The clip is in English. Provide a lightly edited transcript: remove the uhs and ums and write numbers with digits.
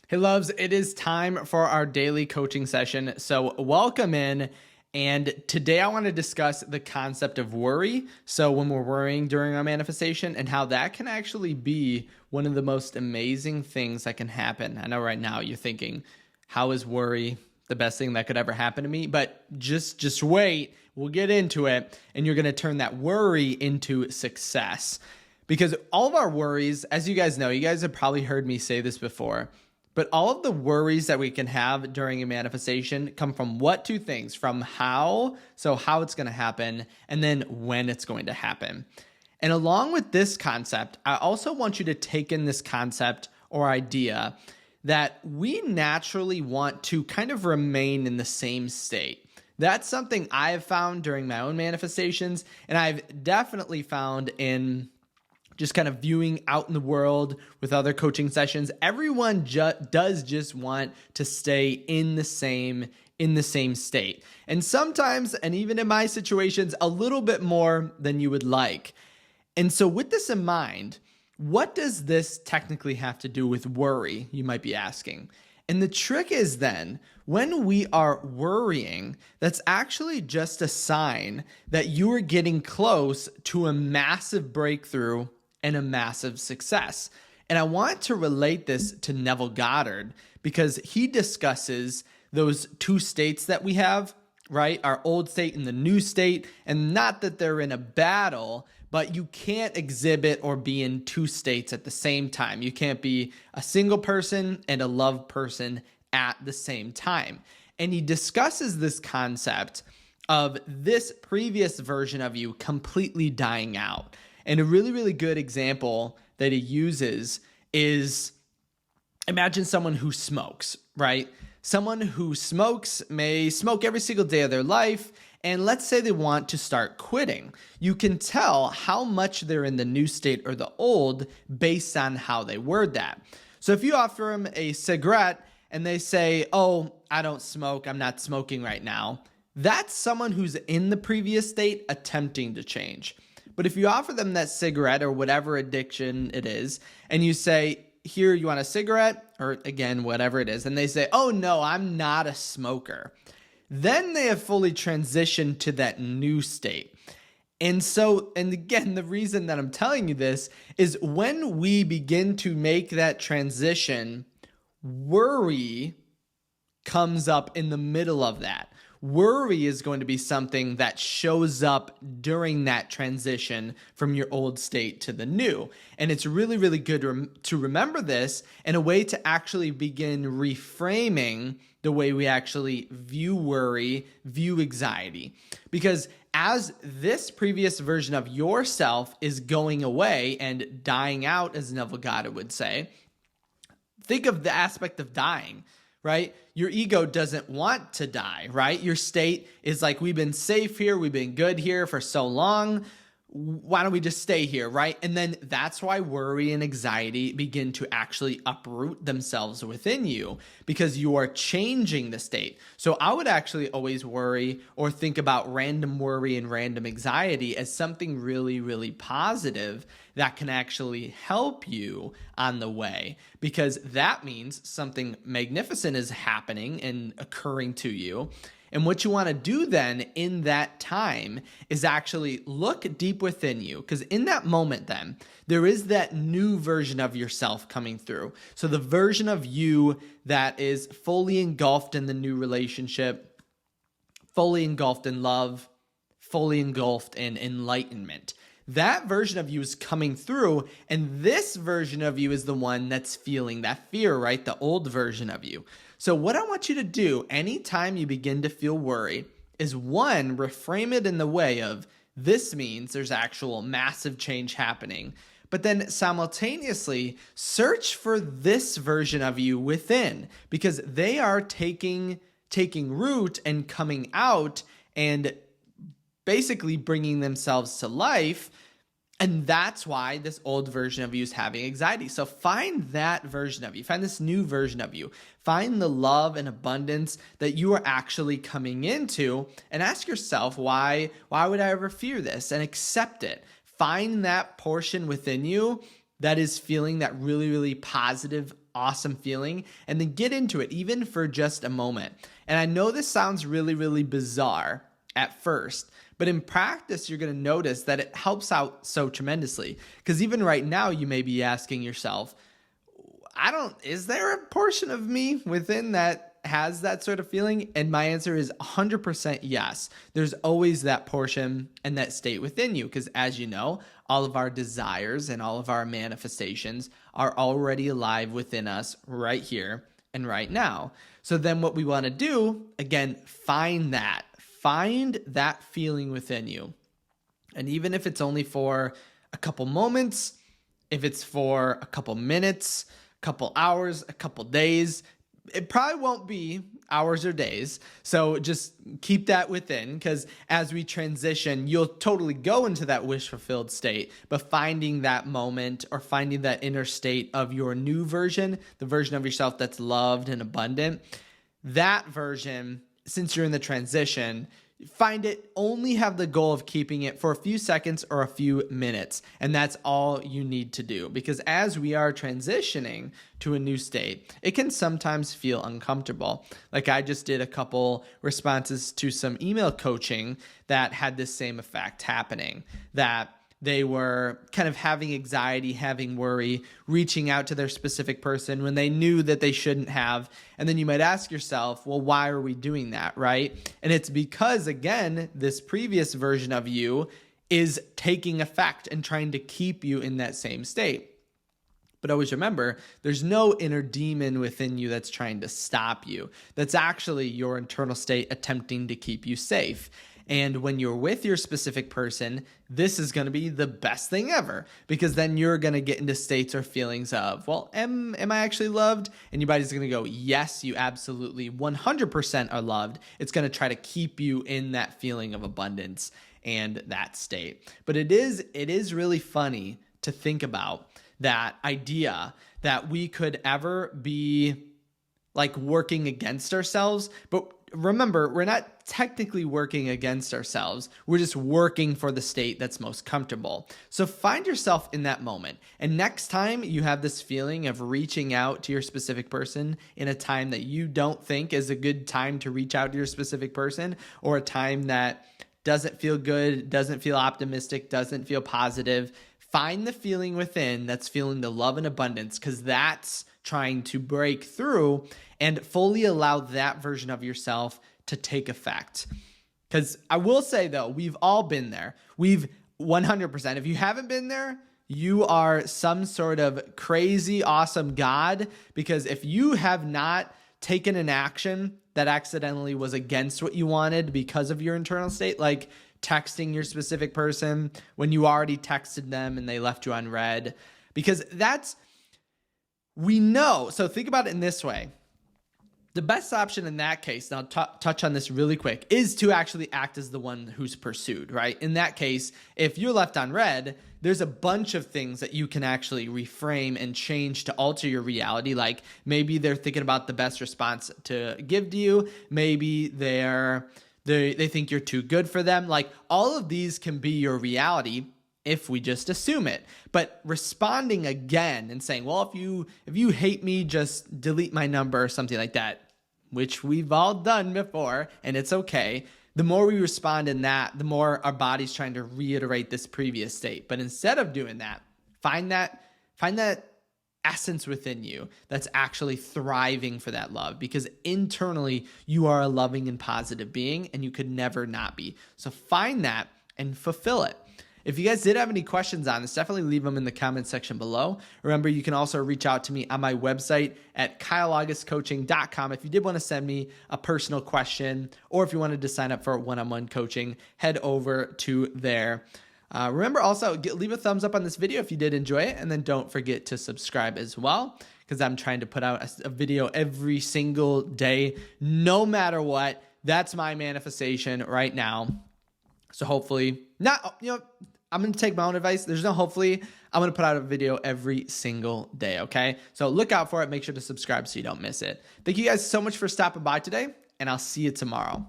Hey loves, it is time for our daily coaching session. So welcome in. And today I want to discuss the concept of worry. So when we're worrying during our manifestation and how that can actually be one of the most amazing things that can happen. I know right now you're thinking, how is worry the best thing that could ever happen to me? But just wait, we'll get into it. And you're going to turn that worry into success. Because all of our worries, as you guys know, you guys have probably heard me say this before, but all of the worries that we can have during a manifestation come from what two things? From how, so how it's going to happen, and then when it's going to happen. And along with this concept, I also want you to take in this concept or idea that we naturally want to kind of remain in the same state. That's something I've found during my own manifestations, and I've definitely found in just kind of viewing out in the world with other coaching sessions. Everyone does just want to stay in the same state. And sometimes, and even in my situations, a little bit more than you would like. And so with this in mind, what does this technically have to do with worry, you might be asking? And the trick is then, when we are worrying, that's actually just a sign that you are getting close to a massive breakthrough and a massive success. And I want to relate this to Neville Goddard because he discusses those two states that we have, right? Our old state and the new state, and not that they're in a battle, but you can't exhibit or be in two states at the same time. You can't be a single person and a love person at the same time. And he discusses this concept of this previous version of you completely dying out. And a really, really good example that he uses is, imagine someone who smokes, right? Someone who smokes may smoke every single day of their life, and let's say they want to start quitting. You can tell how much they're in the new state or the old based on how they word that. So if you offer them a cigarette and they say, oh, I don't smoke, I'm not smoking right now, that's someone who's in the previous state attempting to change. But if you offer them that cigarette or whatever addiction it is, and you say, here, you want a cigarette? Or again, whatever it is. And they say, oh no, I'm not a smoker. Then they have fully transitioned to that new state. And so, and again, the reason that I'm telling you this is when we begin to make that transition, worry comes up in the middle of that. Worry is going to be something that shows up during that transition from your old state to the new. And it's really, really good to remember this and a way to actually begin reframing the way we actually view worry, view anxiety. Because as this previous version of yourself is going away and dying out, as Neville Goddard would say, think of the aspect of dying. Right? Your ego doesn't want to die, right? Your state is like, we've been safe here. We've been good here for so long. Why don't we just stay here, right? And then that's why worry and anxiety begin to actually uproot themselves within you because you are changing the state. So I would actually always worry or think about random worry and random anxiety as something really, really positive that can actually help you on the way, because that means something magnificent is happening and occurring to you. And what you want to do then in that time is actually look deep within you, because in that moment then, there is that new version of yourself coming through. So the version of you that is fully engulfed in the new relationship, fully engulfed in love, fully engulfed in enlightenment. That version of you is coming through, and this version of you is the one that's feeling that fear, right? The old version of you. So what I want you to do anytime you begin to feel worry is, one, reframe it in the way of, this means there's actual massive change happening. But then simultaneously search for this version of you within, because they are taking root and coming out and basically bringing themselves to life. And that's why this old version of you is having anxiety. So find that version of you. Find this new version of you. Find the love and abundance that you are actually coming into, and ask yourself, why would I ever fear this? And accept it. Find that portion within you that is feeling that really, really positive, awesome feeling and then get into it, even for just a moment. And I know this sounds really, really bizarre at first, but in practice, you're going to notice that it helps out so tremendously. Because even right now, you may be asking yourself, is there a portion of me within that has that sort of feeling? And my answer is 100% yes. There's always that portion and that state within you. Because as you know, all of our desires and all of our manifestations are already alive within us right here and right now. So then what we want to do, again, find that feeling within you. And even if it's only for a couple moments, if it's for a couple minutes, a couple hours, a couple days, it probably won't be hours or days. So just keep that within, because as we transition, you'll totally go into that wish fulfilled state. But finding that moment or finding that inner state of your new version, the version of yourself that's loved and abundant, that version, since you're in the transition, find it, only have the goal of keeping it for a few seconds or a few minutes. And that's all you need to do. Because as we are transitioning to a new state, it can sometimes feel uncomfortable. Like I just did a couple responses to some email coaching that had this same effect happening, that they were kind of having anxiety, having worry, reaching out to their specific person when they knew that they shouldn't have. And then you might ask yourself, well, why are we doing that, right? And it's because, again, this previous version of you is taking effect and trying to keep you in that same state. But always remember, there's no inner demon within you that's trying to stop you. That's actually your internal state attempting to keep you safe. And when you're with your specific person, this is going to be the best thing ever, because then you're going to get into states or feelings of, well, am I actually loved? And your body's going to go, yes, you absolutely 100% are loved. It's going to try to keep you in that feeling of abundance and that state. But it is really funny to think about that idea that we could ever be like working against ourselves. But remember, we're not technically working against ourselves. We're just working for the state that's most comfortable. So find yourself in that moment. And next time you have this feeling of reaching out to your specific person in a time that you don't think is a good time to reach out to your specific person, or a time that doesn't feel good, doesn't feel optimistic, doesn't feel positive, find the feeling within that's feeling the love and abundance, because that's trying to break through and fully allow that version of yourself to take effect. Because I will say, though, we've all been there. We've 100%. If you haven't been there, you are some sort of crazy, awesome God. Because if you have not taken an action that accidentally was against what you wanted because of your internal state, like texting your specific person when you already texted them and they left you unread, because we know. So think about it in this way. The best option in that case, and I'll touch on this really quick, is to actually act as the one who's pursued, right? In that case, if you're left unread, there's a bunch of things that you can actually reframe and change to alter your reality. Like maybe they're thinking about the best response to give to you. Maybe they think you're too good for them. Like all of these can be your reality if we just assume it. But responding again and saying, well, if you hate me, just delete my number or something like that, which we've all done before, and it's okay. The more we respond in that, the more our body's trying to reiterate this previous state. But instead of doing that, find that essence within you that's actually thriving for that love, because internally you are a loving and positive being, and you could never not be. So find that and fulfill it. If you guys did have any questions on this, definitely leave them in the comments section below. Remember, you can also reach out to me on my website at kyleaugustcoaching.com. If you did want to send me a personal question, or if you wanted to sign up for one-on-one coaching, head over to there. Remember also, leave a thumbs up on this video if you did enjoy it, and then don't forget to subscribe as well, because I'm trying to put out a video every single day, no matter what. That's my manifestation right now. So hopefully, I'm going to take my own advice. There's no hopefully. I'm going to put out a video every single day, okay? So look out for it. Make sure to subscribe so you don't miss it. Thank you guys so much for stopping by today, and I'll see you tomorrow.